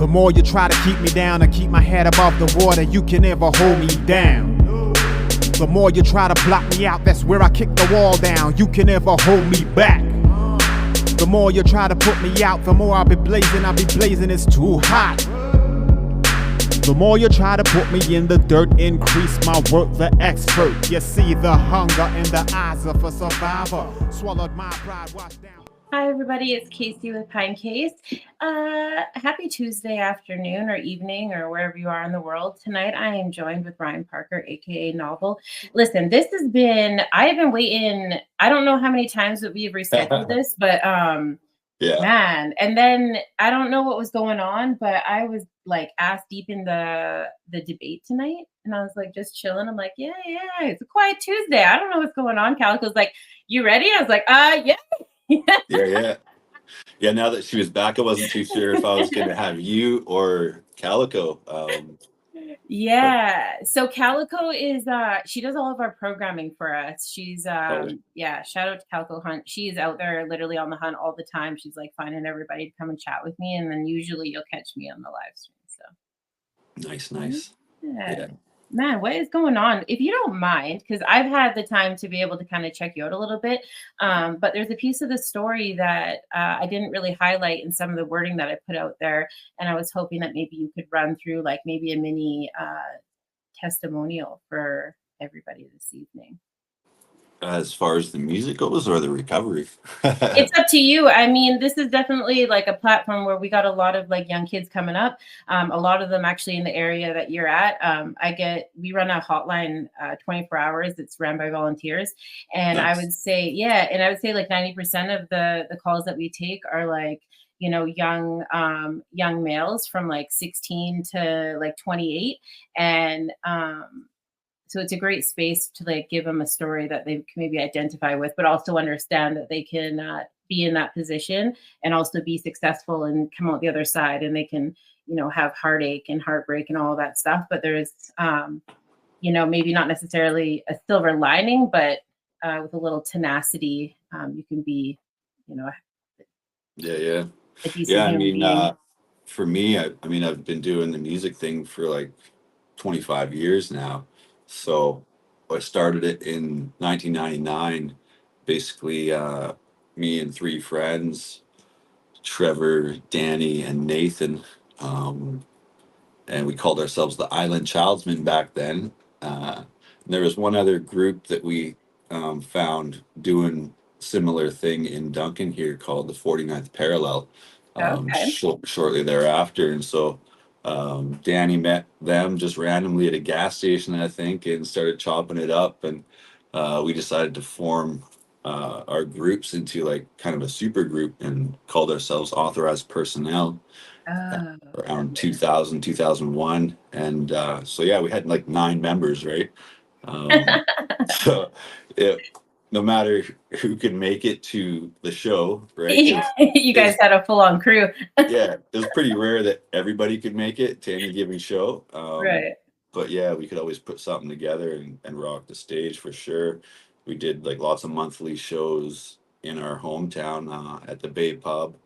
The more you try to keep me down and keep my head above the water, you can never hold me down. The more you try to block me out, that's where I kick the wall down. You can never hold me back. The more you try to put me out, the more I'll be blazing, it's too hot. The more you try to put me in the dirt, increase my work, the expert. You see the hunger in the eyes of a survivor. Swallowed my pride, washed down. Hi everybody, it's Casey with Pinecase. Happy Tuesday afternoon or evening or wherever you are in the world. Tonight I am joined with Bryan Parker, aka Knovel. Listen, I have been waiting, I don't know how many times that we've rescheduled this, but yeah, man, and then I don't know what was going on, but I was like ass deep in the debate tonight, and I was like just chilling. I'm like, yeah, it's a quiet Tuesday. I don't know what's going on. Calico's like, you ready? I was like, yeah. Yeah. Now that she was back, I wasn't too sure if I was going to have you or Calico. Yeah. So Calico is she does all of our programming for us. She's shout out to Calico Hunt. She's out there literally on the hunt all the time. She's like finding everybody to come and chat with me, and then usually you'll catch me on the live stream. So Nice. Yeah. Man, what is going on? If you don't mind, because I've had the time to be able to kind of check you out a little bit, but there's a piece of the story that I didn't really highlight in some of the wording that I put out there, and I was hoping that maybe you could run through like maybe a mini testimonial for everybody this evening. As far as the music goes or the recovery? It's up to you. I mean, this is definitely like a platform where we got a lot of like young kids coming up. A lot of them actually in the area that you're at. We run a hotline 24 hours. It's ran by volunteers. And Nice. I would say like 90% of the calls that we take are like, you know, young males from like 16 to like 28. And so it's a great space to like give them a story that they can maybe identify with, but also understand that they can be in that position and also be successful and come out the other side, and they can, you know, have heartache and heartbreak and all of that stuff. But there's, you know, maybe not necessarily a silver lining, but with a little tenacity, you can be, you know, Yeah. a decent I human mean, being. for me, I've been doing the music thing for like 25 years now. So I started it in 1999. Basically, me and three friends, Trevor, Danny, and Nathan, and we called ourselves the Island Childsmen back then. And there was one other group that we found doing similar thing in Duncan here called the 49th Parallel Okay. shortly thereafter. And so Danny met them just randomly at a gas station, I think, and started chopping it up. And we decided to form our groups into like kind of a super group and called ourselves Authorized Personnel around 2000, 2001. And so, yeah, we had like 9 members, right? So no matter who could make it to the show, right? You guys had a full-on crew. Yeah, it was pretty rare that everybody could make it to any given show. Right. But yeah, we could always put something together and rock the stage for sure. We did like lots of monthly shows in our hometown at the Bay Pub.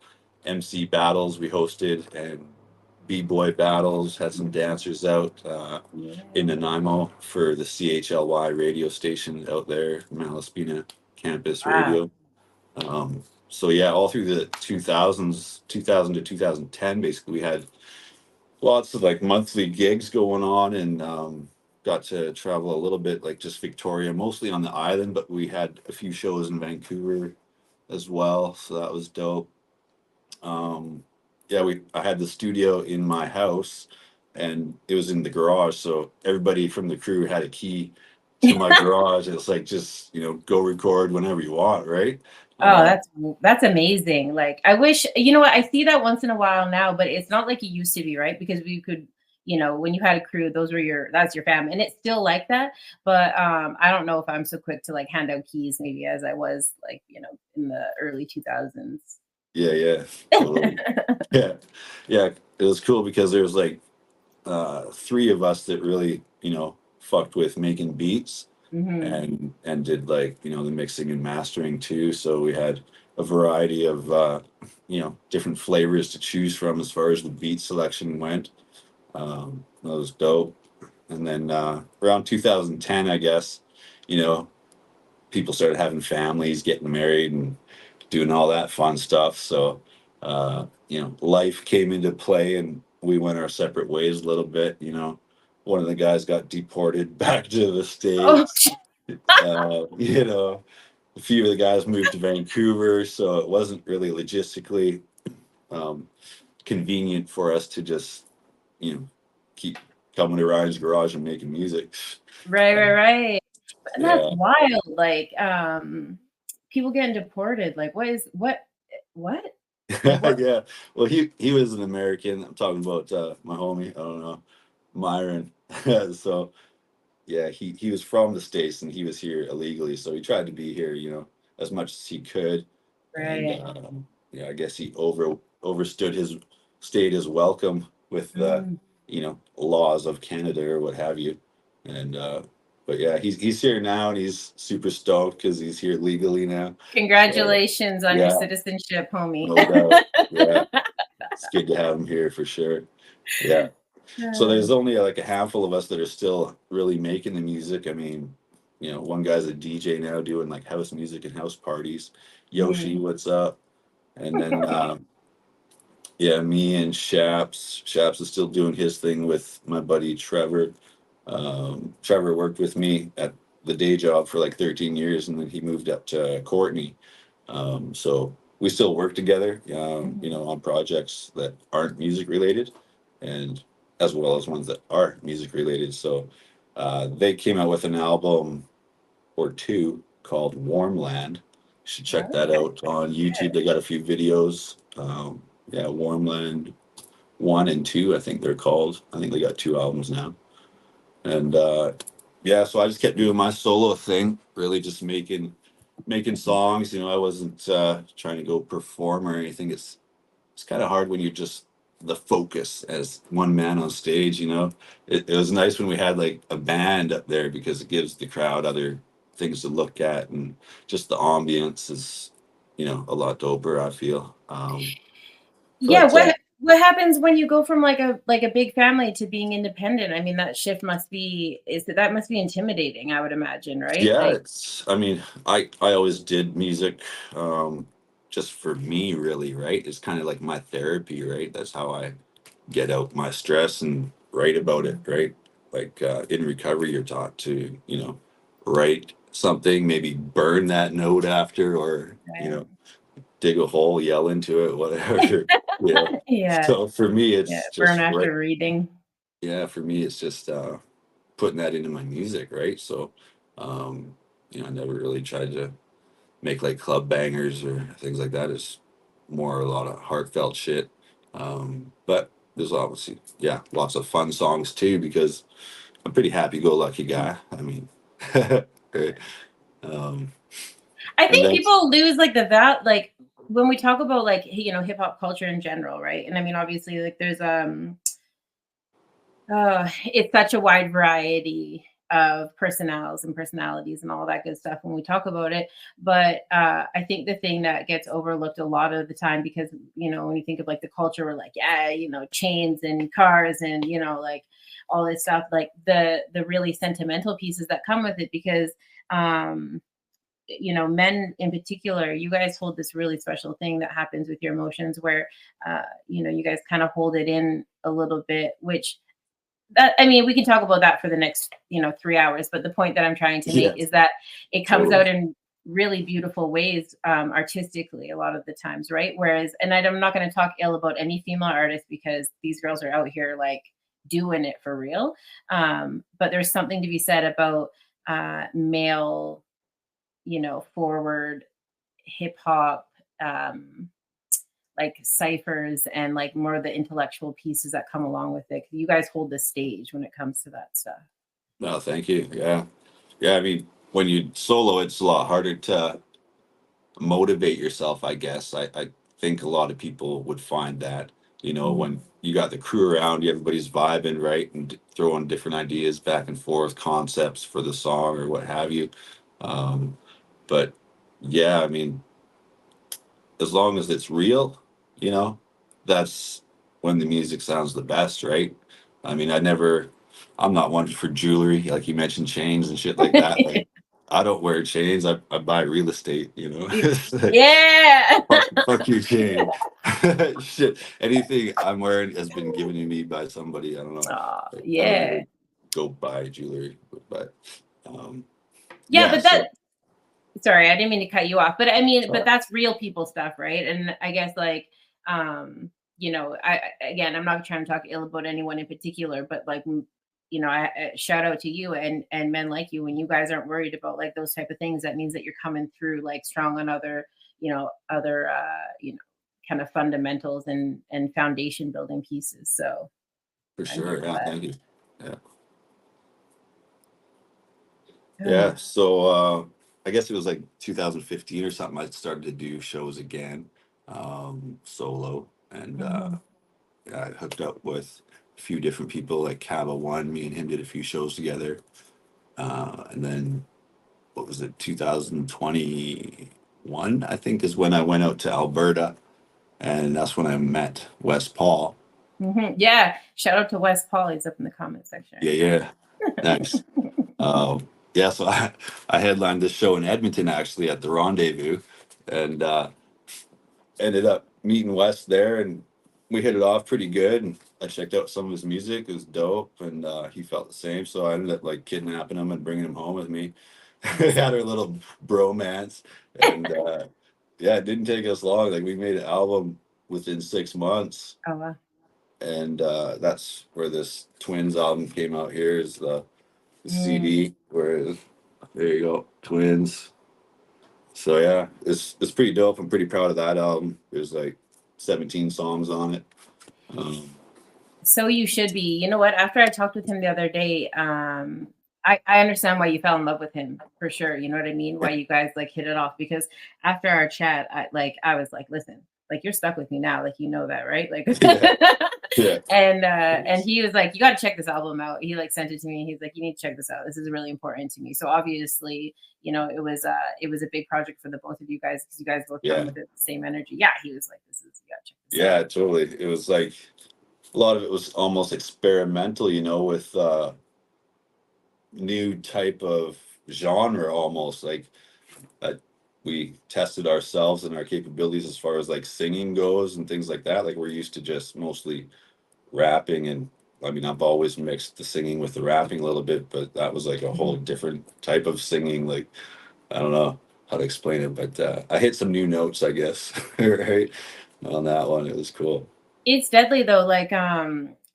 MC battles we hosted and B-boy battles, had some dancers out in Nanaimo for the CHLY radio station out there, Malaspina Campus Radio. So yeah, all through the 2000 to 2010, basically we had lots of like monthly gigs going on, and got to travel a little bit, like just Victoria, mostly on the island, but we had a few shows in Vancouver as well, so that was dope. I had the studio in my house, and it was in the garage, so everybody from the crew had a key to my garage. It's like, just, you know, go record whenever you want, right? Oh, that's amazing. Like, I wish, you know what, I see that once in a while now, but it's not like it used to be, right? Because we could, you know, when you had a crew, that's your family, and it's still like that. But I don't know if I'm so quick to like hand out keys maybe as I was, like, you know, in the early 2000s. Yeah, totally. Yeah, it was cool because there was like 3 of us that really, you know, fucked with making beats. and did like, you know, the mixing and mastering too. So we had a variety of you know, different flavors to choose from as far as the beat selection went. That was dope. And then around 2010, I guess, you know, people started having families, getting married, and doing all that fun stuff. So, you know, life came into play, and we went our separate ways a little bit. You know, one of the guys got deported back to the Oh, States. You know, a few of the guys moved to Vancouver, so it wasn't really logistically um, convenient for us to just, you know, keep coming to Ryan's garage and making music. right, right, Um, right. And that's yeah. wild. Like, people getting deported. Like, what? Like, what? Yeah. Well, he was an American. I'm talking about my homie. I don't know, Myron. So yeah, he was from the States and he was here illegally. So he tried to be here, you know, as much as he could. And Right. yeah, I guess he overstood his stayed his welcome with the, Mm. you know, laws of Canada or what have you. And but yeah, he's here now and he's super stoked because he's here legally now. So Congratulations on your yeah, citizenship, homie. no doubt. Yeah, it's good to have him here for sure. Yeah. So there's only like a handful of us that are still really making the music. I mean, you know, one guy's a DJ now doing like house music and house parties. Yoshi, Mhm. what's up? And then yeah, me and Shaps. Shaps is still doing his thing with my buddy Trevor. Trevor worked with me at the day job for like 13 years, and then he moved up to Courtney. So we still work together, Mhm. you know, on projects that aren't music related, and as well as ones that are music related. So they came out with an album or two called Warm Land. You should check that Okay. out on YouTube. They got a few videos. Yeah, Warm Land 1 and 2, I think they're called. I think they got 2 albums now. And yeah, so I just kept doing my solo thing, really just making songs. You know, I wasn't trying to go perform or anything. It's kind of hard when you're just the focus as one man on stage. You know, it was nice when we had like a band up there because it gives the crowd other things to look at, and just the ambience is, you know, a lot doper, I feel. Yeah, But what happens when you go from like a big family to being independent? I mean, that shift must be intimidating, I would imagine, right? yeah, Like, it's, I mean, I always did music just for me, really, right? It's kind of like my therapy, right? That's how I get out my stress and write about it, right? Like in recovery, you're taught to, you know, write something, maybe burn that note after, or, you know, dig a hole, yell into it, whatever. You know. yeah, So for me, yeah, it's burn just right. after reading. Yeah, for me, it's just putting that into my music, right? So, um, you know, I never really tried to make like club bangers or things like that. It's more a lot of heartfelt shit. But there's obviously, yeah, lots of fun songs too because I'm a pretty happy-go-lucky guy. I mean, right? Um, I and think then people lose like the that like when we talk about like hip hop culture in general, right? And I mean, obviously, like there's it's such a wide variety of personalities and all that good stuff when we talk about it. But I think the thing that gets overlooked a lot of the time, because when you think of like the culture, we're like, yeah, chains and cars and like all this stuff, like the really sentimental pieces that come with it, because um men in particular, you guys hold this really special thing that happens with your emotions where you guys kind of hold it in a little bit, which that, I mean, we can talk about that for the next 3 hours, but the point that I'm trying to make yeah, is that it comes totally. out in really beautiful ways, artistically, a lot of the times, right? Whereas, and I'm not going to talk ill about any female artist, because these girls are out here like doing it for real, but there's something to be said about male forward hip hop, um, like ciphers and like more of the intellectual pieces that come along with it. You guys hold the stage when it comes to that stuff. No, thank you. Yeah. Yeah. I mean, when you solo, it's a lot harder to motivate yourself, I guess. I think a lot of people would find that You know, when you got the crew around, everybody's vibing, right, and throwing different ideas back and forth, concepts for the song or what have you. Um, but yeah, I mean, as long as it's real, you know, that's when the music sounds the best, right? I mean, I'm not one for jewelry, like you mentioned, chains and shit like that. Like, I don't wear chains. I buy real estate, you know. It's like, Yeah. fuck your chain. Shit. Anything I'm wearing has been given to me by somebody. I don't know. Oh, Like, I don't yeah. really go buy jewelry, but um, Yeah, yeah. but So sorry, I didn't mean to cut you off, but I mean, but sorry. that's real people stuff, right? And I guess like, again, I'm not trying to talk ill about anyone in particular, but like, I shout out to you and men like you when you guys aren't worried about like those type of things. That means that you're coming through like strong on other kind of fundamentals and foundation building pieces. So For I'm here sure. for Yeah. that. Thank you. Yeah. Yeah, Oh. so I guess it was like 2015 or something. I started to do shows again, solo, and Mhm. yeah, I hooked up with a few different people. Like Campbell one, me and him did a few shows together, and then what was it, 2021? I think is when I went out to Alberta, and that's when I met Wes Paul. Yeah, shout out to West Polly's up in the comment section. Yeah, yeah, nice. Yeah, so I headlined this show in Edmonton actually at the Rendezvous, and ended up meeting Wes there, and we hit it off pretty good. And I checked out some of his music; it was dope, and he felt the same. So I ended up like kidnapping him and bringing him home with me. We Nice. had our little bromance, and yeah, it didn't take us long. Like we made an album within 6 months, Oh, wow. and that's where this Twins album came out. Here is the Mm. CD. There you go, Twins. So yeah, it's pretty dope. I'm pretty proud of that album. There's like 17 songs on it. Um, So you should be. You know what? After I talked with him the other day, I understand why you fell in love with him for sure. You know what I mean? Why you guys like hit it off because after our chat, I was like, listen, like you're stuck with me now, like you know that, right? Like, yeah, yeah, and he was like, you got to check this album out. He like sent it to me. He's like, you need to check this out. This is really important to me. So obviously, it was a big project for the both of you guys because you guys both come yeah, with the same energy. Yeah, he was like, this is you got to check this out. yeah. Totally. It was like a lot of it was almost experimental, you know, with new type of genre, almost like uh, we tested ourselves and our capabilities as far as like singing goes and things like that. Like we're used to just mostly rapping, and I mean I've always mixed the singing with the rapping a little bit, but that was like a whole Mhm. different type of singing. Like I don't know how to explain it, but I hit some new notes, I guess, right on that one. It was cool. It's deadly though. Like,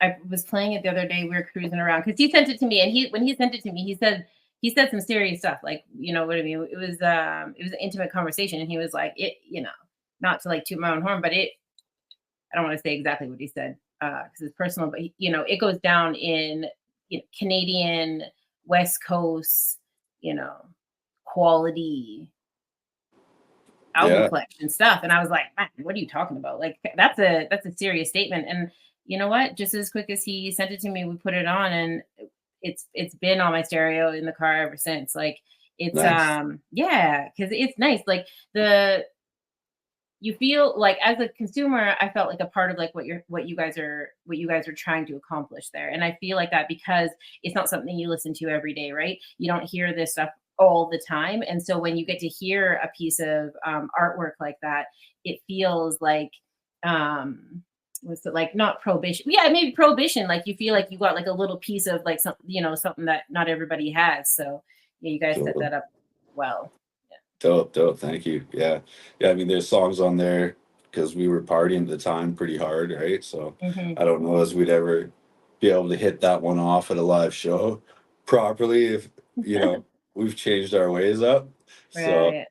I was playing it the other day. We were cruising around because he sent it to me, and when he sent it to me, he said some serious stuff. Like, you know what I mean? It was an intimate conversation, and he was like, not to like toot my own horn, but I don't want to say exactly what he said because it's personal, but it goes down in Canadian West Coast, you know, quality album Yeah, collection stuff. And I was like, man, what are you talking about? Like that's a serious statement. And you know what? Just as quick as he sent it to me, we put it on and it's been on my stereo in the car ever since. Like it's nice. yeah, because it's nice. Like the you feel like as a consumer, I felt like a part of like what you guys are trying to accomplish there. And I feel like that because it's not something you listen to every day, right? You don't hear this stuff all the time. And so when you get to hear a piece of artwork like that, it feels like was it like not prohibition? Yeah, maybe prohibition. Like you feel like you got like a little piece of like something that not everybody has. So yeah, you guys set So that up well. dope, dope. Thank you. Yeah, yeah. I mean, there's songs on there because we were partying at the time pretty hard, right? So Yeah. I don't know as we'd ever be able to hit that one off at a live show properly if you Hmm. know we've changed our ways up. So Right.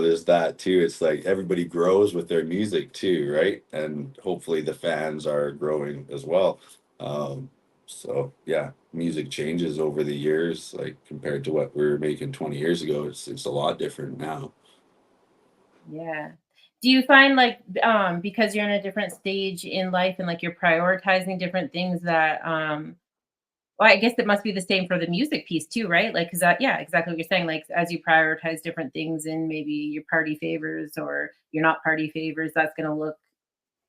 there's that too. It's like everybody grows with their music too, right? And hopefully the fans are growing as well. Um, so yeah, music changes over the years, like compared to what we were making 20 years ago. It's a lot different now. Yeah. Do you find like because you're in a different stage in life and like you're prioritizing different things that well, I guess it must be the same for the music piece too, right? Like, cause that, yeah, exactly what you're saying. Like, as you prioritize different things in maybe your party favors or your not party favors, that's going to look,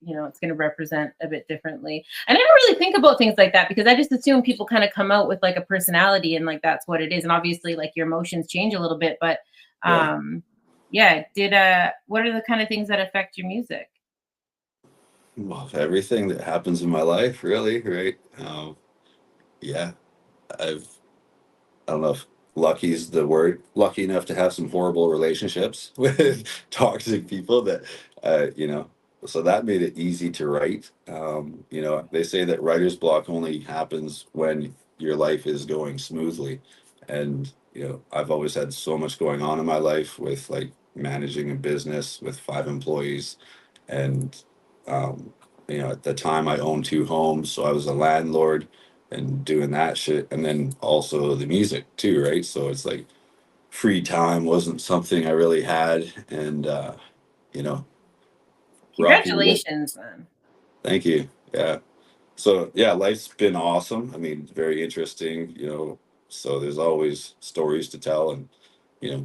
it's going to represent a bit differently. I never really think about things like that because I just assume people kind of come out with like a personality and like that's what it is. And obviously, like your emotions change a little bit, but Yeah. yeah, what are the kind of things that affect your music? Well, everything that happens in my life, really, right? Yeah, I've I don't know if lucky is the word, lucky enough to have some horrible relationships with toxic people that, so that made it easy to write. They say that writer's block only happens when your life is going smoothly. And, I've always had so much going on in my life with like managing a business with 5 employees. And, um, at the time I owned 2 homes, so I was a landlord and doing that shit, and then also the music too, right? So it's like free time wasn't something I really had, and you know rocking with. Congratulations, man. Thank you. Yeah, so yeah, life's been awesome. I mean, very interesting, so there's always stories to tell, and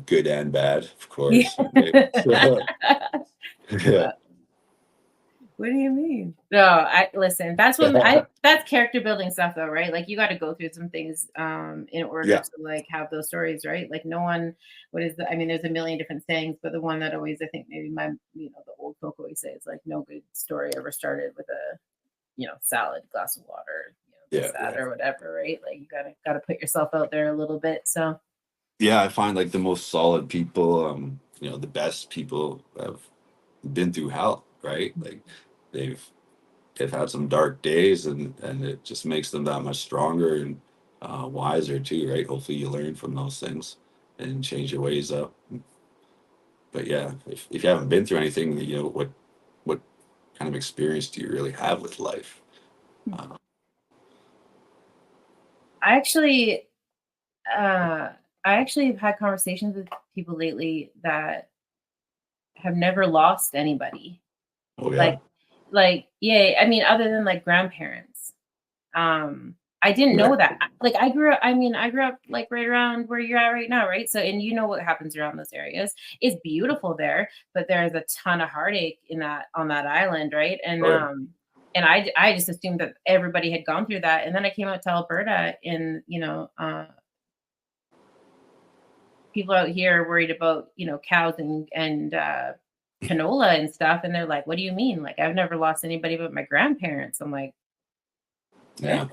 good and bad, of Yeah. course, right? Yeah. What do you mean? No, I listen. That's character building stuff, though, right? Like you got to go through some things in order Yeah, to like have those stories, right? Like no one. What is the? I mean, there's a million different sayings, but the one that always I think maybe the old folk always say is like no good story ever started with a salad, glass of water, this yeah, that yeah. or whatever, right? Like you gotta put yourself out there a little bit. So Yeah, I find like the most solid people, the best people have been through hell, right? Like they've they've had some dark days, and it just makes them that much stronger and wiser too, right? Hopefully you learn from those things and change your ways up. But yeah, if you haven't been through anything, what kind of experience do you really have with life? Uh, I actually uh I actually have had conversations with people lately that have never lost anybody. oh yeah, Like yeah, I mean, other than like grandparents. I didn't yeah, know that. Like I grew up like right around where you're at right now, right? So and you know what happens around those areas. It's beautiful there, but there's a ton of heartache in that on that island, right? oh yeah, And I just assumed that everybody had gone through that. And then I came out to Alberta and people out here are worried about, cows and canola and stuff. And they're like, what do you mean? Like, I've never lost anybody but my grandparents. I'm like, yeah. yeah,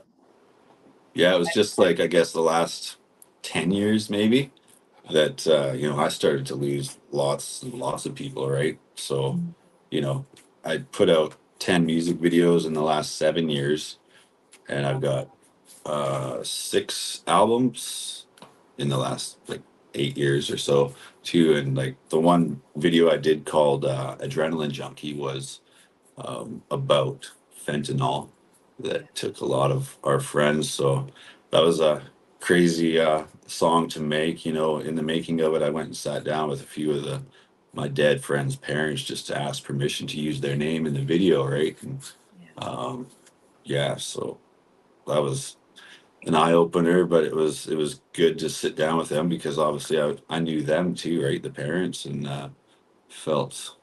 yeah. It was just like I guess the last 10 years maybe that I started to lose lots and lots of people, right? So, I put out 10 music videos in the last 7 years, and I've got 6 albums in the last like 8 years or so too. And like the one video I did called Adrenaline Junkie was about fentanyl Yeah. that took a lot of our friends. So that was a crazy song to make. In the making of it, I went and sat down with a few of my dead friends' parents just to ask permission to use their name in the video, right? And Yeah. um, yeah, so that was an eye opener, but it was good to sit down with them because obviously I knew them too, right? The parents, and felt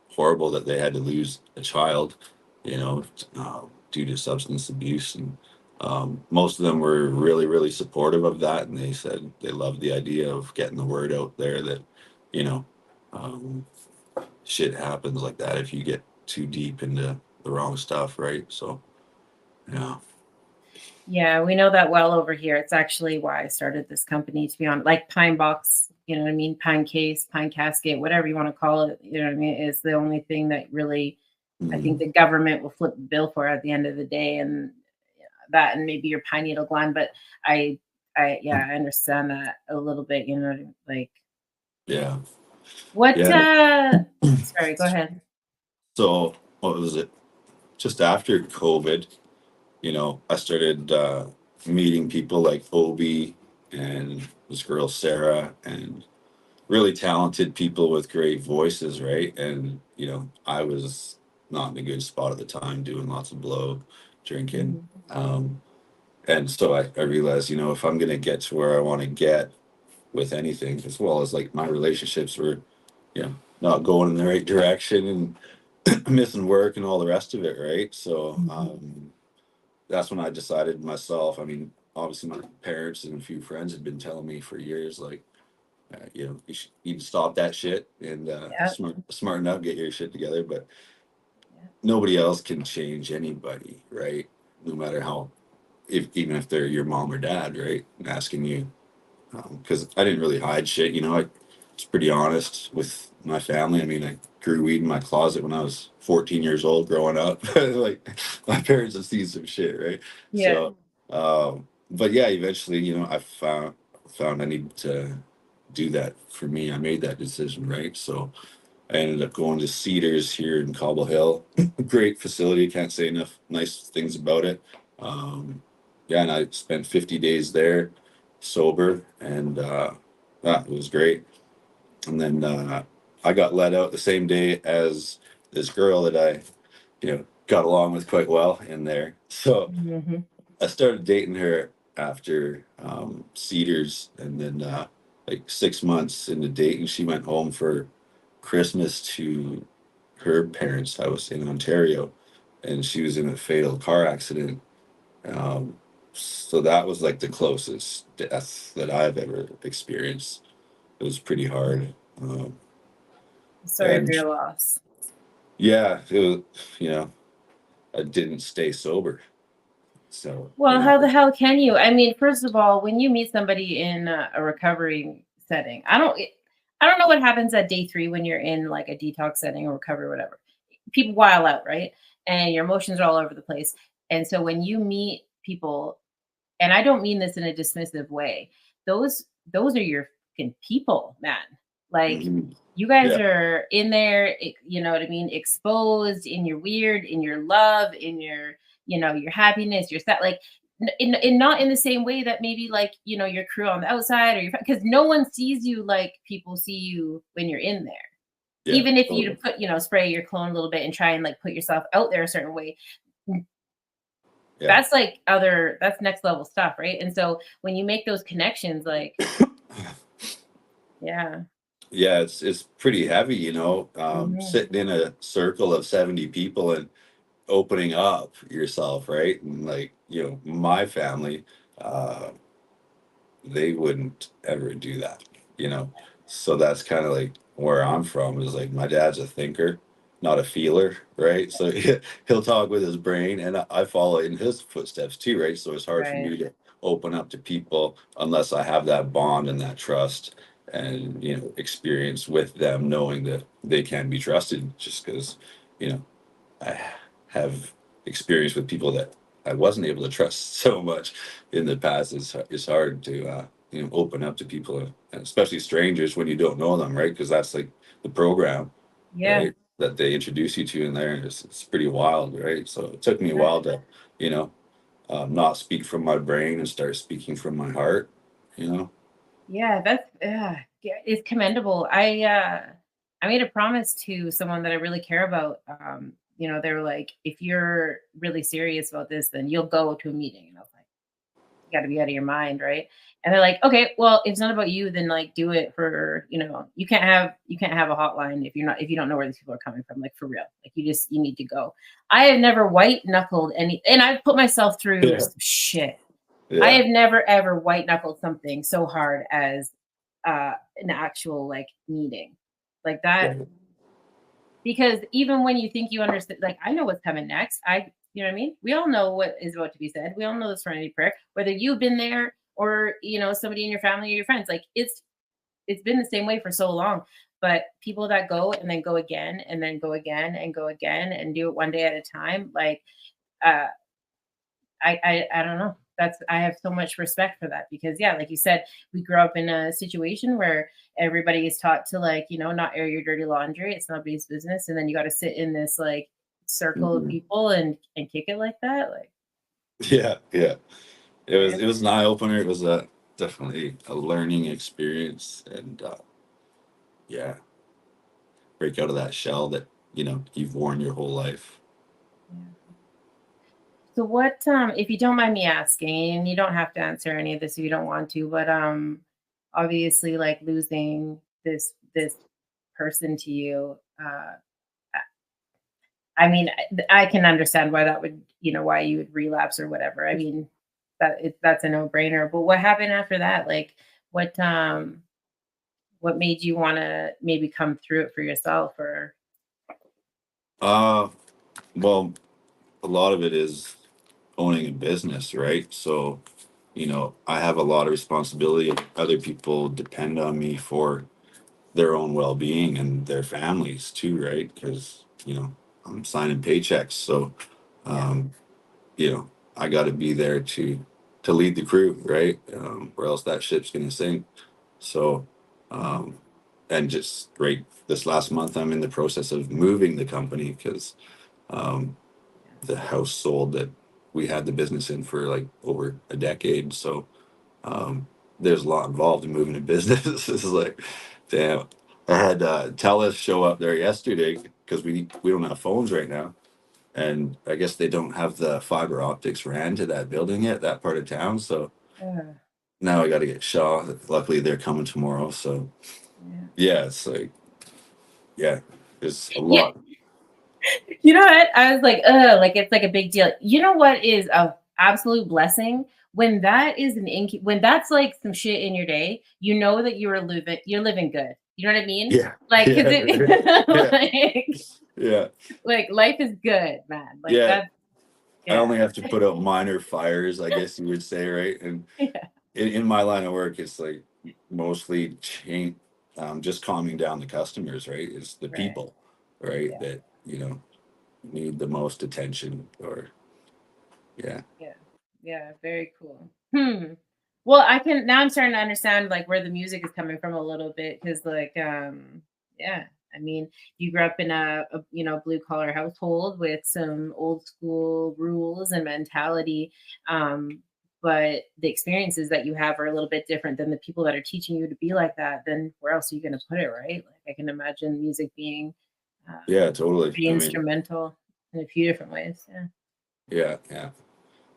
horrible that they had to lose a child, due to substance abuse. And most of them were really, really supportive of that. And they said they loved the idea of getting the word out there that, you know, um, shit happens like that if you get too deep into the wrong stuff, right? So, yeah. Yeah, we know that well over here. It's actually why I started this company, to be honest. Like Pine Box, you know what I mean? Pine Case, Pine Casket, whatever you want to call it, you know what I mean, is the only thing that really I think Mhm. the government will flip the bill for at the end of the day. And that and maybe your pine needle gland. But I yeah, I understand that a little bit, like Yeah. what Yeah. sorry, go ahead. So, what was it? Just after COVID, I started meeting people like Obi and this girl Sarah and really talented people with great voices, right? And you know, I was not in a good spot at the time, doing lots of blow, drinking. Mhm. And so I realized, you know, if I'm gonna get to where I want to get with anything, as well as like my relationships were, you know, not going in the right direction and missing work and all the rest of it, right? So Mhm. that's when I decided myself. I mean, obviously my parents and a few friends had been telling me for years, like, you know, you need to stop that shit and Yeah. smarten up, get your shit together. But Yeah. nobody else can change anybody, right? No matter how, if even if they're your mom or dad, right? Asking you, because I didn't really hide shit. You know, I was pretty honest with my family. I mean, I grew weed in my closet when I was 14 years old, growing up. Like my parents have seen some shit, right? Yeah. So, but yeah, eventually, you know, I found I needed to do that for me. I made that decision, right? So I ended up going to Cedars here in Cobble Hill. Great facility. Can't say enough nice things about it. Um, yeah, and I spent 50 days there sober, and it was great. And then I got let out the same day as this girl that I, you know, got along with quite well in there. So Mhm. I started dating her after Cedars, and then like 6 months into dating, she went home for Christmas to her parents' house in Ontario, and she was in a fatal car accident. Um, so that was like the closest death that I've ever experienced. It was pretty hard. Sorry for And your loss. yeah, it was, you know, I didn't stay sober. So, you Well, know, how the hell can you? I mean, first of all, when you meet somebody in a recovery setting, I don't know what happens at day 3 when you're in like a detox setting or recovery or whatever. People wild out, right? And your emotions are all over the place. And so when you meet people, and I don't mean this in a dismissive way, those are your fucking people, man. Like mhm, you guys yeah, are in there, you know what I mean, exposed in your weird, in your love, in your, you know, your happiness, your set, like in not in the same way that maybe like, you know, your crew on the outside or your, because no one sees you like people see you when you're in there. yeah, Even if you totally. put, you know, spray your clone a little bit and try and like put yourself out there a certain way, Yeah. that's like other, that's next level stuff, right? And so when you make those connections, like, yeah. Yeah, it's pretty heavy, you know, Mhm. sitting in a circle of 70 people and opening up yourself, right? And like, you know, my family, uh, they wouldn't ever do that, you know. So that's kind of like where I'm from is like my dad's a thinker, not a feeler, right? So he'll talk with his brain, and I follow in his footsteps too, right? So it's hard for Right. me to open up to people unless I have that bond and that trust and, you know, experience with them, knowing that they can be trusted just because, you know, I have experience with people that I wasn't able to trust so much in the past. It's hard to you know, open up to people, and especially strangers when you don't know them, right? Because that's like the program, Yeah. right? That they introduce you to in there. It's pretty wild, right? So it took me a Yeah. while to, you know, not speak from my brain and start speaking from my heart. You know. Yeah, that's yeah, it's commendable. I made a promise to someone that I really care about. You know, they were like, if you're really serious about this, then you'll go to a meeting. And I was like, you got to be out of your mind, right? And they're like, okay, well, if it's not about you, then like do it for, you know, you can't have a hotline if you're not, if you don't know where these people are coming from, like for real. Like you need to go. I have never white knuckled any, and I've put myself through Yeah. some shit. I Yeah. have never ever white knuckled something so hard as an actual like meeting like that, Yeah. because even when you think you understand, like I know what's coming next. You know what I mean? We all know what is about to be said. We all know the serenity prayer, whether you've been there or, you know, somebody in your family or your friends. Like it's been the same way for so long. But people that go and then go again and then go again and go again and do it one day at a time, like uh I don't know. That's, I have so much respect for that because yeah, like you said, we grew up in a situation where everybody is taught to like, you know, not air your dirty laundry. It's nobody's business. And then you got to sit in this like circle of Mhm. people and kick it like that. Like, Yeah. Yeah. yeah. It was an eye opener. It was a definitely a learning experience, and yeah, break out of that shell that, you've worn your whole life. Yeah. So what, if you don't mind me asking, and you don't have to answer any of this if you don't want to, but obviously like losing this person to you, I mean, I can understand why that would, why you would relapse or whatever. I mean, that's a no-brainer. But what happened after that? Like what made you want to maybe come through it for yourself or Uh, well, a lot of it is owning a business, right? So, I have a lot of responsibility. Other people depend on me for their own well-being and their families too, right? Because, I'm signing paychecks. So, yeah. um, I got to be there to lead the crew, right? Or else that ship's gonna sink. So, um, and just right this last month, I'm in the process of moving the company because um, the house sold that we had the business in for like over a decade. So there's a lot involved in moving a business. It's like, damn. I had Telus show up there yesterday because we don't have phones right now, and I guess they don't have the fiber optics ran to that building yet, that part of town. So Uh, now I got to get Shaw. Luckily, they're coming tomorrow. So yeah. yeah, it's like, yeah, there's a Yeah. lot. You know what? I was like, like it's like a big deal. You know what is a absolute blessing? When that is when that's like some shit in your day, you know that you're living good. You know what I mean? Yeah, Like, cause yeah, yeah, like, yeah, like life is good, man. Like yeah. that's I yeah. only have to put out minor fires, I guess you would say, right? And Yeah. in my line of work, it's like mostly just calming down the customers, right? It's the Right. people, right? Yeah. That, need the most attention or, yeah. Yeah. Yeah. Very cool. Well, I can now I'm starting to understand like where the music is coming from a little bit because like yeah, I mean, you grew up in a blue collar household with some old school rules and mentality. But the experiences that you have are a little bit different than the people that are teaching you to be like that. Then where else are you going to put it, right? Like I can imagine music being Yeah, totally. pretty I mean, instrumental in a few different ways. Yeah. yeah, yeah.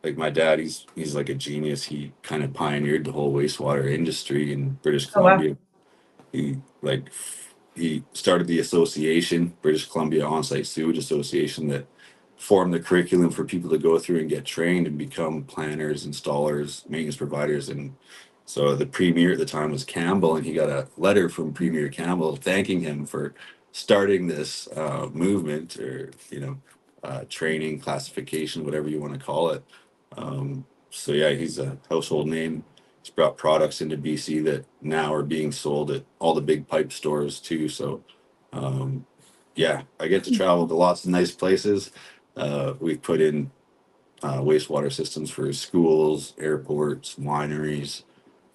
Like my dad, he's like a genius. He kind of pioneered the whole wastewater industry in British Oh wow. Columbia. He like he started the association, British Columbia On-Site Sewage Association, that formed the curriculum for people to go through and get trained and become planners, installers, maintenance providers. And so the premier at the time was Campbell, and he got a letter from Premier Campbell thanking him for starting this movement, or training, classification, whatever you want to call it. So yeah, he's a household name. He's brought products into BC that now are being sold at all the big pipe stores too. So um, yeah, I get to travel to lots of nice places. We've put in wastewater systems for schools, airports, wineries,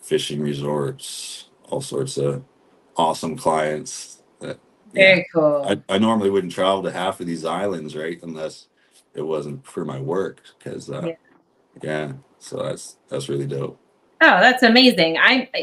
fishing resorts, all sorts of awesome clients that, yeah, Very cool. I normally wouldn't travel to half of these islands, right? Unless it wasn't for my work. Cause Yeah. yeah, so that's really dope. Oh, that's amazing.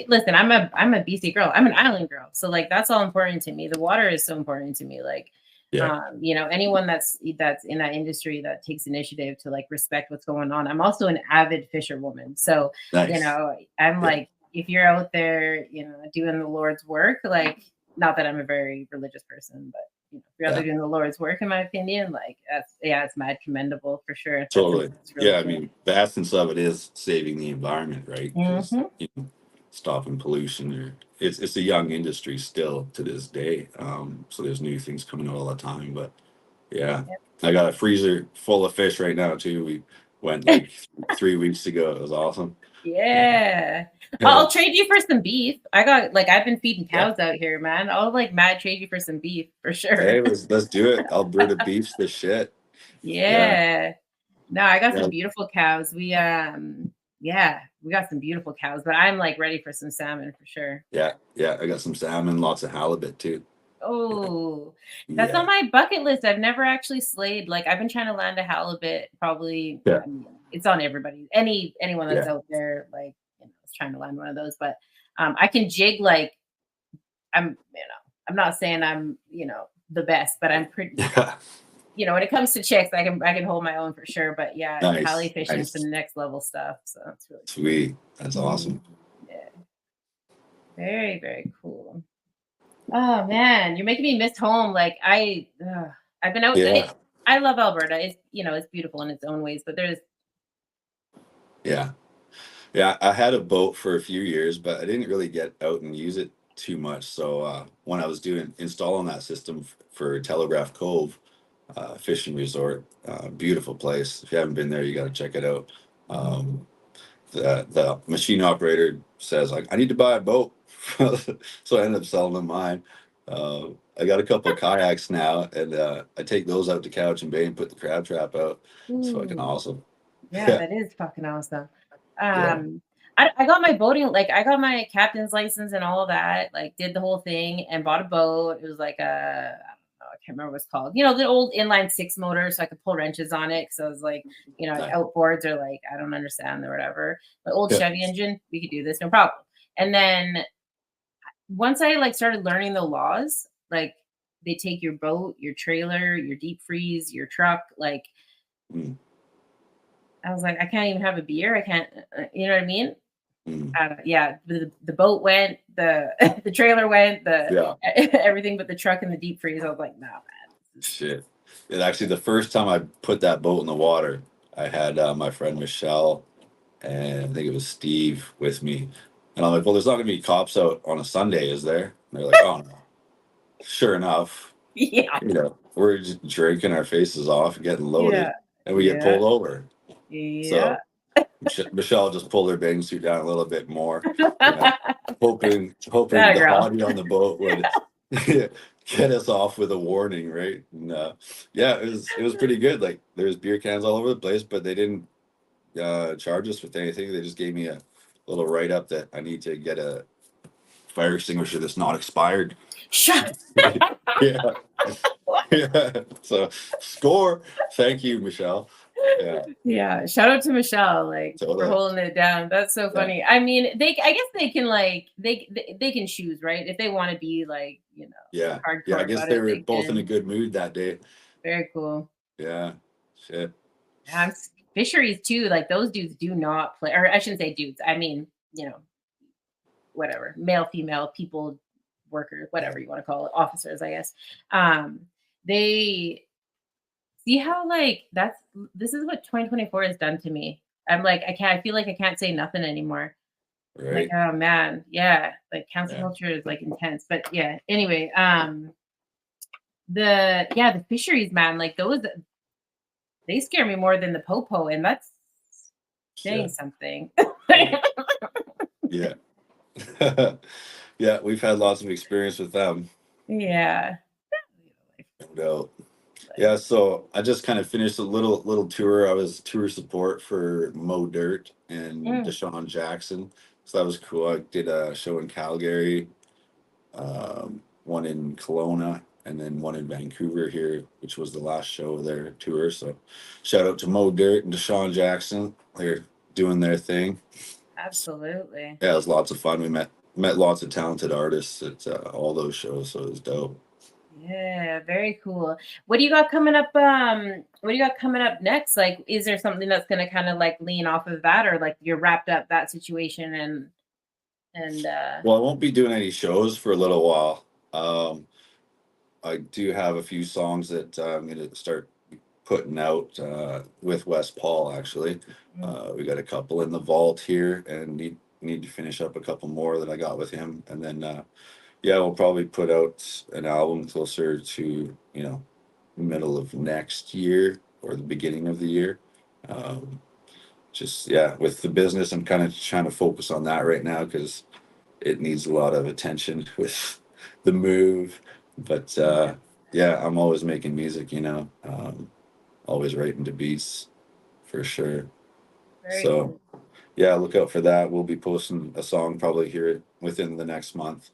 Listen, I'm a BC girl. I'm an island girl. So like that's all important to me. The water is so important to me. Like Yeah. anyone that's in that industry that takes initiative to like respect what's going on. I'm also an avid fisherwoman. So, Nice. I'm Yeah. like if you're out there, doing the Lord's work, like not that I'm a very religious person, but if you're out Yeah. there doing the Lord's work, in my opinion, like it's mad commendable for sure. Totally. That's really Yeah. I cool. mean, the essence of it is saving the environment, right? Because Hmm. stopping pollution. Or it's a young industry still to this day. So there's new things coming out all the time. But yeah, I got a freezer full of fish right now too. We went like 3 weeks ago. It was awesome. Yeah. Yeah. Yeah. I'll trade you for some beef. I've been feeding Yeah. cows out here, man. I'll like mad trade you for some beef for sure. Hey, let's do it. Alberta beef's the shit. Yeah. Yeah. No, I got Yeah. some beautiful cows. Yeah, we got some beautiful cows, but I'm like ready for some salmon for sure. Yeah. Yeah. I got some salmon, lots of halibut too. Yeah. Oh, that's on Yeah. my bucket list. I've never actually slayed. Like I've been trying to land a halibut. Probably, Yeah. I mean, it's on everybody. Anyone that's Yeah. out there, like is trying to land one of those. But I can jig like I'm I'm not saying I'm, the best, but I'm pretty, Yeah. when it comes to chicks, I can hold my own for sure. But yeah, Cali Nice. fishing is Nice. some next level stuff. So that's really cool. Sweet. That's awesome. Yeah. Very, very cool. Oh man, you're making me miss home. Like I've been out. Yeah. I love Alberta. It's beautiful in its own ways, but there's Yeah. Yeah. I had a boat for a few years, but I didn't really get out and use it too much. So when I was installing that system for Telegraph Cove fishing resort, beautiful place. If you haven't been there, you got to check it out. The machine operator says, like, I need to buy a boat. So I ended up selling him mine. I got a couple of kayaks now, and I take those out to Couch and Bay and put the crab trap out. It's fucking ooh, awesome. yeah, Yeah. that is fucking awesome. Yeah. I got my boating, like I got my captain's license and all of that, like did the whole thing and bought a boat. It was like I don't know, I can't remember what it's called. The old inline six motor, so I could pull wrenches on it. Cause I was like, Nice. outboards are like, I don't understand or whatever. But old Yeah. Chevy engine, we could do this, no problem. And then once I like started learning the laws, like they take your boat, your trailer, your deep freeze, your truck, like Mm, I was like, I can't even have a beer. I can't, you know what I mean? mm. Yeah, the boat went, the the trailer went, the Yeah. everything but the truck and the deep freeze. I was like, nah, man. Shit. And actually, the first time I put that boat in the water, I had my friend Michelle and I think it was Steve with me. And I'm like, well, there's not going to be cops out on a Sunday, is there? And they're like, oh, no. Sure enough, Yeah, we're just drinking our faces off, getting loaded, yeah, and we get yeah, pulled over. yeah. So Michelle just pulled her bathing suit down a little bit more, you know, hoping That the girl. hottie on the boat would get us off with a warning, right? And yeah, it was pretty good. Like there's beer cans all over the place, but they didn't charge us with anything. They just gave me a little write up that I need to get a fire extinguisher that's not expired. Shut. Yeah. Yeah. So score. Thank you, Michelle. Yeah. Yeah, shout out to Michelle, like for Totally. holding it down. That's so Yeah. funny. I mean, I guess they can like they can choose, right? If they want to be like Yeah. Yeah. I hardcore guess about they it, were they both in a can. good mood that day. Very cool. Yeah. Shit. Fisheries too, like those dudes do not play, or I shouldn't say dudes. I mean, whatever, male, female, people, workers, whatever you want to call it, officers, I guess. They see how like this is what 2024 has done to me. I'm like, I feel like I can't say nothing anymore. Like, Right. oh man, yeah, like cancel Yeah. culture is like intense. But yeah, anyway, the fisheries, man, like those, they scare me more than the popo, and that's saying Shit. something. Yeah. Yeah. We've had lots of experience with them. Yeah. No doubt. Yeah, so I just kind of finished a little tour. I was tour support for Mo Dirt and Mm, Deshaun Jackson. So that was cool. I did a show in Calgary, one in Kelowna, and then one in Vancouver here, which was the last show of their tour. So shout out to Mo Dirt and Deshaun Jackson. They're doing their thing. absolutely. Yeah, it was lots of fun. We met lots of talented artists at all those shows, so it was dope. Yeah, very cool. What do you got coming up? What do you got coming up next? Like, is there something that's gonna kind of like lean off of that, or like you're wrapped up that situation and Well, I won't be doing any shows for a little while. I do have a few songs that I'm going to start putting out with Wes Paul. Actually, we got a couple in the vault here, and need to finish up a couple more that I got with him, and then yeah, we'll probably put out an album closer to middle of next year or the beginning of the year. Um, just yeah, with the business, I'm kind of trying to focus on that right now because it needs a lot of attention with the move. But yeah, yeah, I'm always making music, always writing to beats for sure. very So cool. yeah, look out for that. We'll be posting a song probably here within the next month,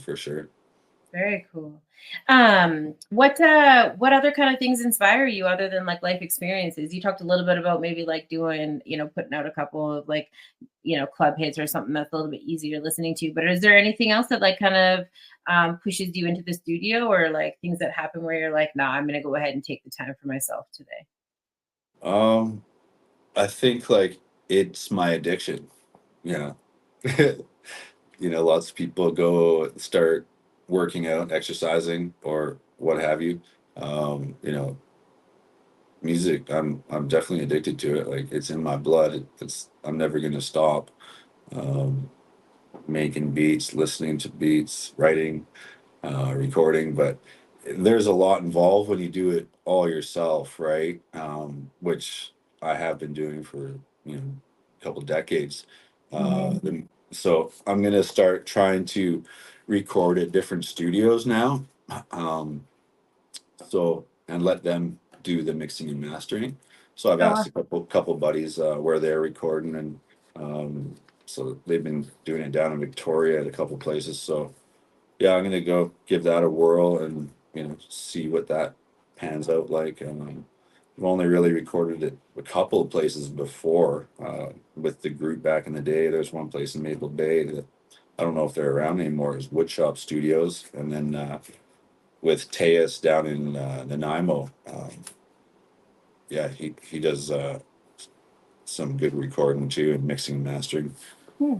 for sure. Very cool. What other kind of things inspire you other than like life experiences? You talked a little bit about maybe like doing, putting out a couple of like, club hits or something that's a little bit easier listening to. But is there anything else that like kind of pushes you into the studio, or like things that happen where you're like, nah, I'm gonna go ahead and take the time for myself today? Um, I think like it's my addiction. Yeah. Lots of people go start working out, exercising, or what have you. Music, I'm definitely addicted to it. Like it's in my blood. I'm never gonna stop. Um, Making beats, listening to beats, writing, recording, but there's a lot involved when you do it all yourself, right? Which I have been doing for a couple decades. So I'm gonna start trying to record at different studios now, um, and let them do the mixing and mastering. So I've Oh, asked wow. a couple buddies where they're recording, and so they've been doing it down in Victoria at a couple places. So yeah, I'm gonna go give that a whirl and see what that pans out like. I've only really recorded it a couple of places before with the group back in the day. There's one place in Maple Bay that I don't know if they're around anymore. Is Woodshop Studios, and then with Teus down in Nanaimo. Yeah, he does some good recording too and mixing and mastering. Hmm.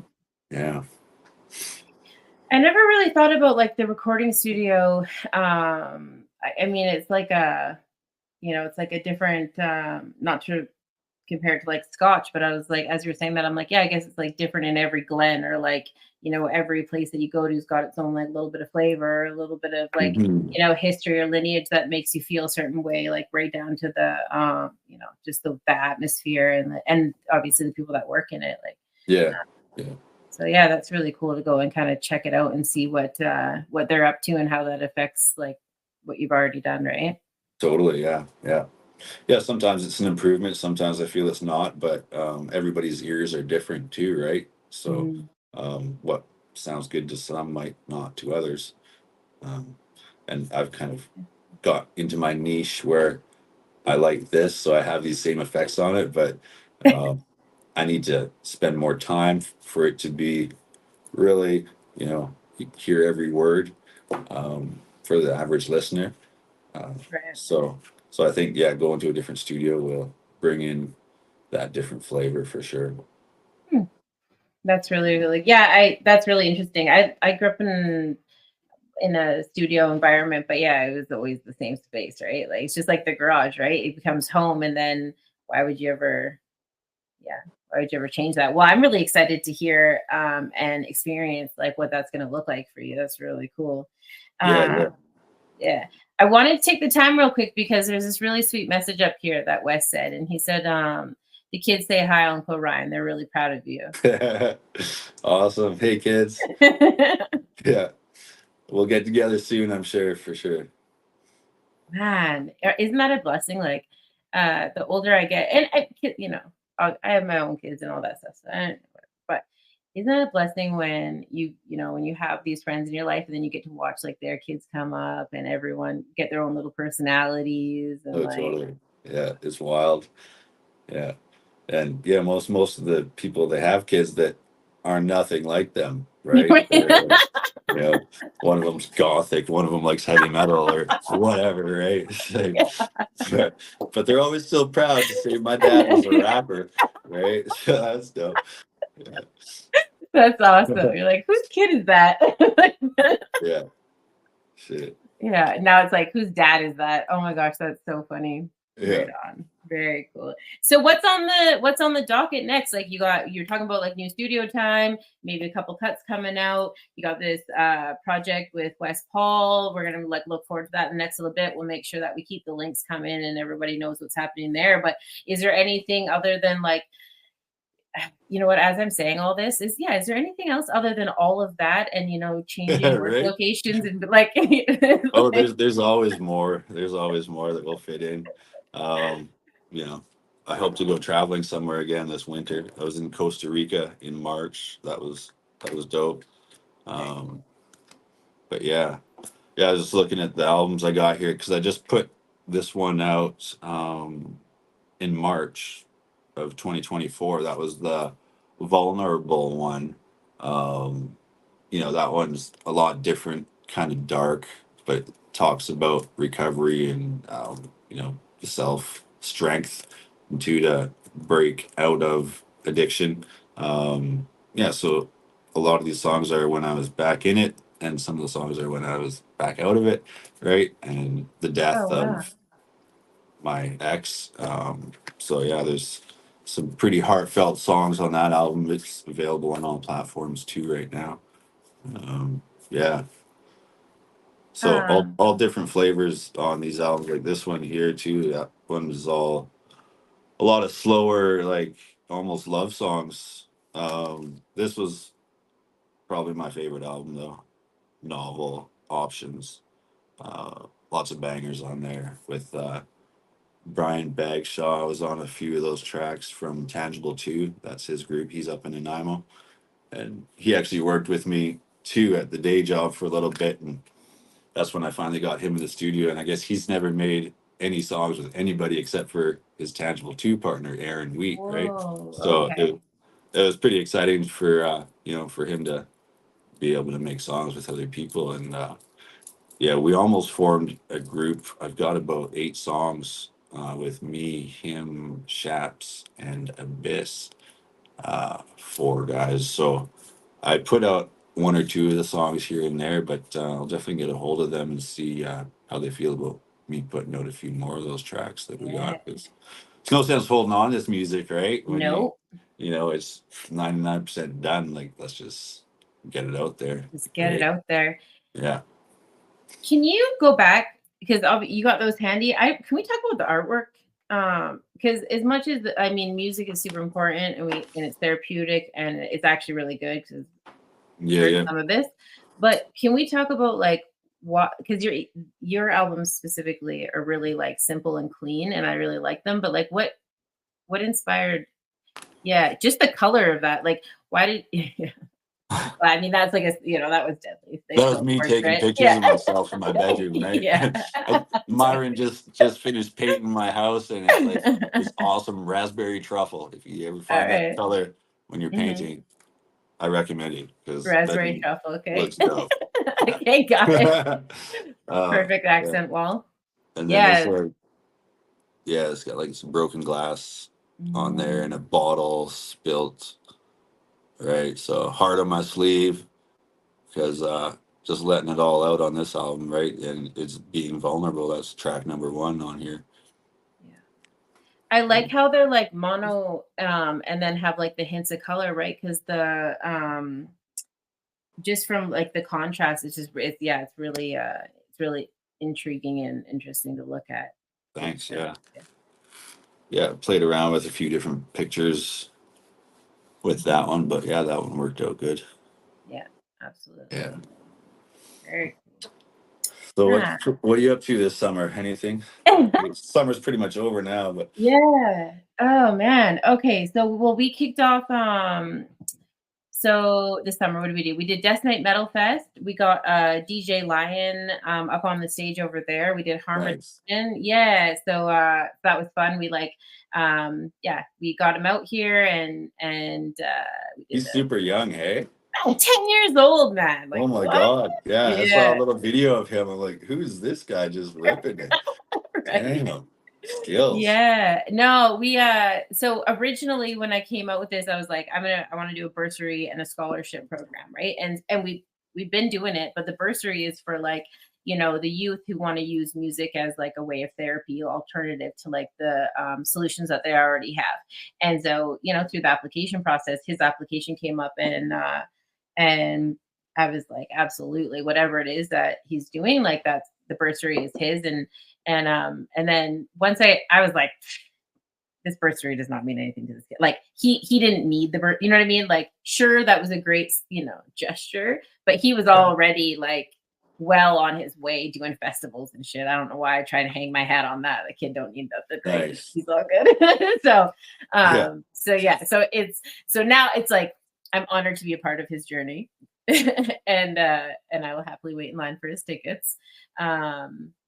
Yeah. I never really thought about like the recording studio. I mean, it's like it's like a different, not to compare it to like Scotch, but I was like, as you're saying that, I'm like, yeah, I guess it's like different in every glen, or like, every place that you go to has got its own like little bit of flavor, a little bit of like, Mhm. history or lineage that makes you feel a certain way, like right down to the, just the atmosphere and obviously the people that work in it. Like, Yeah. Yeah. so yeah, that's really cool to go and kind of check it out and see what they're up to and how that affects like what you've already done, right? Totally. Yeah. Yeah. Yeah, sometimes it's an improvement, sometimes I feel it's not, but everybody's ears are different too, right? So Mm. what sounds good to some might not to others. Um, and I've kind of got into my niche where I like this, so I have these same effects on it, but um, I need to spend more time for it to be really, you hear every word for the average listener. Uh, Right. so, so I think, yeah, going to a different studio will bring in that different flavor for sure. Hmm. That's really, really, yeah, that's really interesting. I grew up in a studio environment, but yeah, it was always the same space, right? Like it's just like the garage, right? It becomes home, and then why would you ever, yeah, why would you ever change that? Well, I'm really excited to hear and experience like what that's going to look like for you. That's really cool. Yeah, Um, yeah. yeah. I wanted to take the time real quick because there's this really sweet message up here that Wes said, and he said, the kids say hi, Uncle Ryan. They're really proud of you. Awesome. Hey, kids. Yeah, we'll get together soon, I'm sure, for sure. Man, isn't that a blessing? Like, the older I get, and I have my own kids and all that stuff. So I don't know, but isn't it a blessing when when you have these friends in your life, and then you get to watch like their kids come up, and everyone get their own little personalities, and Oh, like, totally. Yeah, it's wild. Yeah. And yeah, most of the people that have kids that are nothing like them, right? They're, one of them's gothic, one of them likes heavy metal or whatever, right? It's like, but they're always still proud to say my dad was a rapper, right? So that's dope. Yeah. that's awesome. You're like, whose kid is that? Yeah. Shit. Yeah, now it's like, whose dad is that? Oh my gosh, that's so funny. Yeah. Right on. Very cool. So what's on the docket next? Like you're talking about like new studio time, maybe a couple cuts coming out. You got this project with West Paul. We're gonna like look forward to that in the next little bit. We'll make sure that we keep the links coming and everybody knows what's happening there. But is there anything other than like, you know what, as I'm saying all this, is there anything else other than all of that and changing work Right. locations and like, Oh, like there's always more. There's always more that will fit in. Um, you know, I hope to go traveling somewhere again this winter. I was in Costa Rica in March. That was dope. very Um, but yeah, Yeah, I was just looking at the albums I got here because I just put this one out in March of 2024. That was the vulnerable one. Um, you know, that one's a lot different, kind of dark, but talks about recovery and you know, the self strength to break out of addiction. Yeah, so a lot of these songs are when I was back in it, and some of the songs are when I was back out of it, right? And the Oh death wow. of my ex. So yeah, there's some pretty heartfelt songs on that album. It's available on all platforms too right now. Yeah. So Um, all different flavors on these albums, like this one here too. That one was all a lot of slower, like almost love songs. This was probably my favorite album though. Novel Options. Lots of bangers on there with Brian Bagshaw was on a few of those tracks from Tangible 2. That's his group. He's up in Nanaimo. And he actually worked with me too at the day job for a little bit. And that's when I finally got him in the studio. And I guess he's never made any songs with anybody except for his Tangible 2 partner, Aaron Wheat, right? whoa. So Okay. it was pretty exciting for, you know, for him to be able to make songs with other people. And yeah, we almost formed a group. I've got about 8 songs with me, him, Shaps, and Abyss, 4 guys. So I put out 1 or 2 of the songs here and there, but I'll definitely get a hold of them and see how they feel about me putting out a few more of those tracks that we Yeah. got. 'Cause it's no sense holding on to this music, right? When Nope. you know, it's 99% done. Like, let's just get it out there, Just get it right? out there. Yeah. Can you go back because you got those handy? Can we talk about the artwork? Because as much as I mean, music is super important and it's therapeutic and it's actually really good because Yeah, heard yeah. some of this. But can we talk about like what because your albums specifically are really like simple and clean and I really like them, but like what inspired yeah, just the color of that. Like why did I mean that's like a that was deadly. They That was still me taking portrait. pictures Yeah. of myself in my bedroom, right? Yeah. Myron just finished painting my house, and it's like this awesome raspberry truffle. If you ever All find that right. color when you're Mhm. painting, I recommend it because Raspberry bedroom truffle, okay. looks dope. Yeah. Okay, got it. Perfect Yeah. accent wall. And then this Yeah. one, yeah, it's got like some broken glass on there and a Mm. bottle spilt, right? So heart on my sleeve because just letting it all out on this album, right? And it's being vulnerable. That's track number 1 on here. Yeah. I like And how they're like mono, and then have like the hints of color, right? Because the just from like the contrast, yeah, it's really intriguing and interesting to look at. thanks. Yeah. Yeah. Yeah. Played around with a few different pictures with that one, but yeah, that one worked out good. Yeah, absolutely. Yeah. Very So cool. what are you up to this summer? Anything? Summer's pretty much over now, but Yeah. Oh man. Okay. So well, we kicked off so this summer, what did we do? We did Death Night Metal Fest. We got DJ Lion up on the stage over there. We did Harmon. nice. Yeah, so that was fun. We like yeah, we got him out here and we did He's super young, hey? 10 years old, man. Oh Like my what? God. Yeah, I saw a Yeah, little video of him. I'm like, who's this guy just ripping it? right. Damn. Skills. Yeah. No, we so originally when I came out with this, I was like, I want to do a bursary and a scholarship program, right? And we've been doing it, but the bursary is for like, the youth who want to use music as like a way of therapy alternative to like the solutions that they already have. And so, through the application process, his application came up and I was like, absolutely, whatever it is that he's doing, like that's the bursary is his. And then once I was like, this bursary does not mean anything to this kid. Like he didn't need the you know what I mean? Like, sure, that was a great, gesture, but he was Yeah. already like well on his way doing festivals and shit. I don't know why I try to hang my hat on that. The kid don't need nothing, right? Nice. He's all good. So Yeah. so yeah, so now it's like I'm honored to be a part of his journey. And I will happily wait in line for his tickets.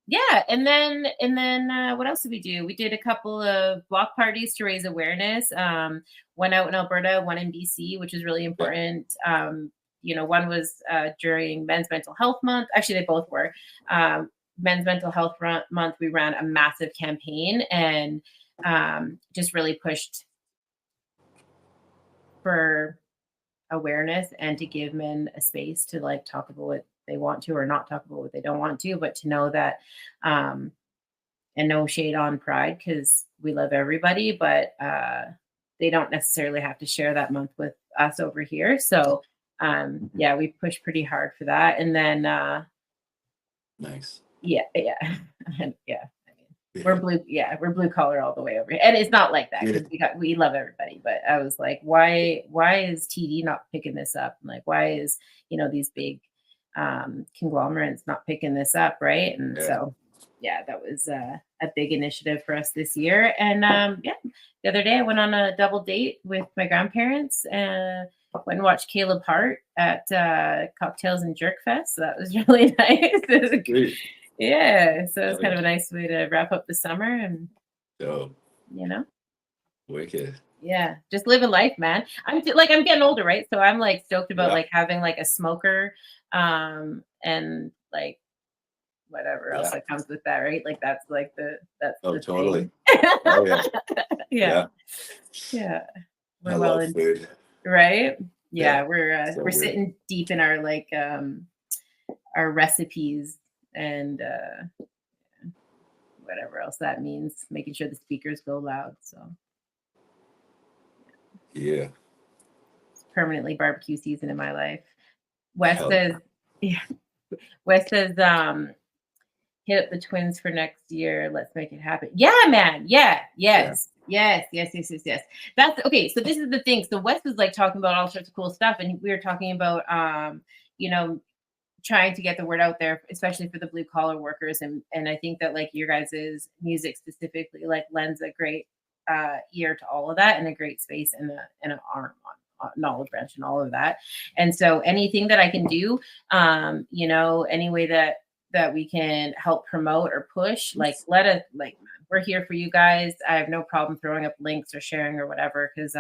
Yeah, and then what else did we do? We did a couple of block parties to raise awareness. One out in Alberta, one in BC, which is really important. One was during Men's Mental Health Month. Actually, they both were. Men's Mental Health Month, we ran a massive campaign and just really pushed for awareness and to give men a space to like talk about what they want to or not talk about what they don't want to, but to know that and no shade on Pride because we love everybody, but they don't necessarily have to share that month with us over here. So yeah, we pushed pretty hard for that. And then Nice. Yeah. And yeah. We're blue collar all the way over here. And it's not like that because we love everybody. But I was like, why is TD not picking this up? And like, why is, these big conglomerates not picking this up, right? And so, yeah, that was a big initiative for us this year. And the other day I went on a double date with my grandparents and went and watched Caleb Hart at Cocktails and Jerk Fest. So that was really nice. It was great. Yeah, so it's kind of a nice way to wrap up the summer and, Wicked. Yeah, just living life, man. I'm getting older, right? So I'm like stoked about like having like a smoker, and like whatever else that comes with that, right? Like that's like that's the totally. Yeah. I love food. Right? Yeah, we're sitting deep in our like our recipes. And whatever else that means, making sure the speakers go loud. So yeah, it's permanently barbecue season in my life. Wes says hit up the twins for next year. Let's make it happen. Yeah, man. Yes. That's okay. So this is the thing. So Wes was like talking about all sorts of cool stuff, and we were talking about trying to get the word out there, especially for the blue collar workers. And I think that like your guys' music specifically like lends a great ear to all of that and a great space and an arm on knowledge branch and all of that. And so anything that I can do, any way that we can help promote or push, like we're here for you guys. I have no problem throwing up links or sharing or whatever. Cause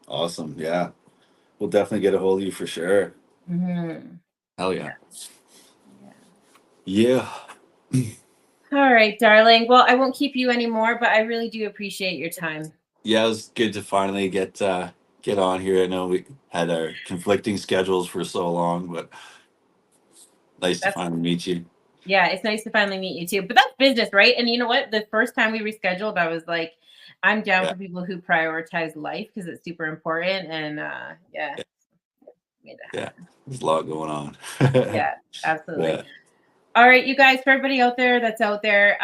awesome. Yeah. We'll definitely get a hold of you for sure. Mm-hmm. Hell yeah. Yeah. All right, darling. Well, I won't keep you anymore, but I really do appreciate your time. Yeah, it was good to finally get on here. I know we had our conflicting schedules for so long, but nice to finally meet you. Yeah, it's nice to finally meet you too. But that's business, right? And you know what? The first time we rescheduled, I was like, I'm down for people who prioritize life because it's super important. And there's a lot going on. Yeah, absolutely. Yeah. All right, you guys, for everybody out there that's out there,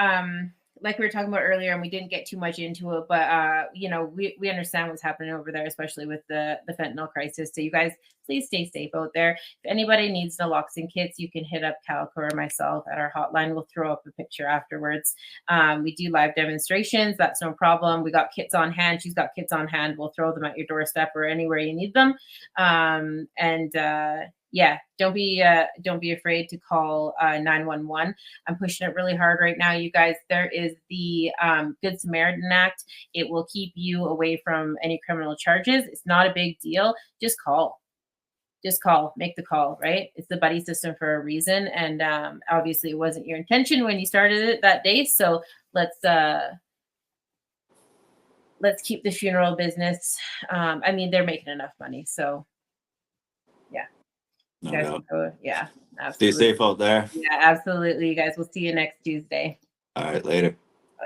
like we were talking about earlier, and we didn't get too much into it, but we understand what's happening over there, especially with the fentanyl crisis. So you guys, please stay safe out there. If anybody needs naloxone kits, you can hit up Calico or myself at our hotline. We'll throw up a picture afterwards. We do live demonstrations. That's no problem. We got kits on hand. She's got kits on hand. We'll throw them at your doorstep or anywhere you need them. Yeah, don't be afraid to call 911. I'm pushing it really hard right now, you guys. There is the Good Samaritan Act. It will keep you away from any criminal charges. It's not a big deal. Just call. Make the call, right? It's the buddy system for a reason. And obviously it wasn't your intention when you started it that day. So let's keep the funeral business. I mean, they're making enough money. So yeah. Yeah, absolutely. Stay safe out there. Yeah, absolutely. You guys, we'll see you next Tuesday. All right, later.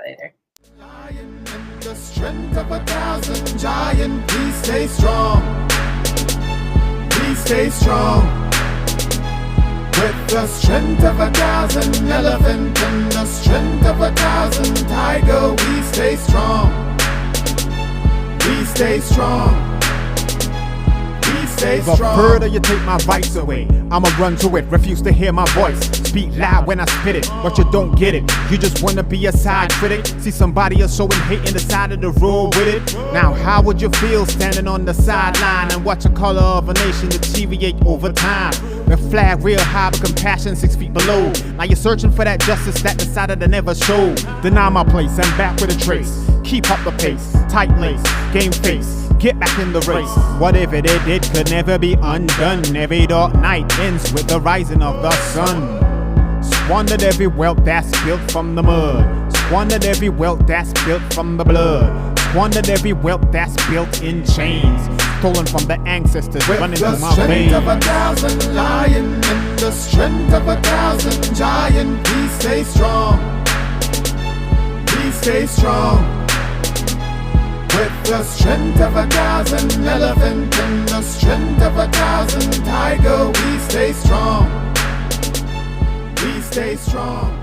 Later. Giant in the strength of 1,000 giant, please stay strong. Please stay strong. With the strength of 1,000 elephant and the strength of 1,000 tiger, we stay strong. We stay strong. We stay The strong. further you take my rights away, I'ma run to it, refuse to hear my voice. Speak loud when I spit it, but you don't get it. You just wanna be a side critic. See somebody else showing hate in the side of the road with it. Now how would you feel standing on the sideline and watch the color of a nation deteriorate over time? The flag real high but compassion 6 feet below. Now you're searching for that justice that decided to never show. Deny my place, I'm back with a trace. Keep up the pace, tight lace, game face, get back in the race. Whatever they did could never be undone. Every dark night ends with the rising of the sun. Squandered every wealth that's built from the mud. Squandered every wealth that's built from the blood. Squandered every wealth that's built in chains. Stolen from the ancestors running With through the my strength veins. of 1,000 lion and the strength of 1,000 giant, we stay strong. We stay strong. With the strength of 1,000 elephant and the strength of 1,000 tiger, we stay strong. We stay strong.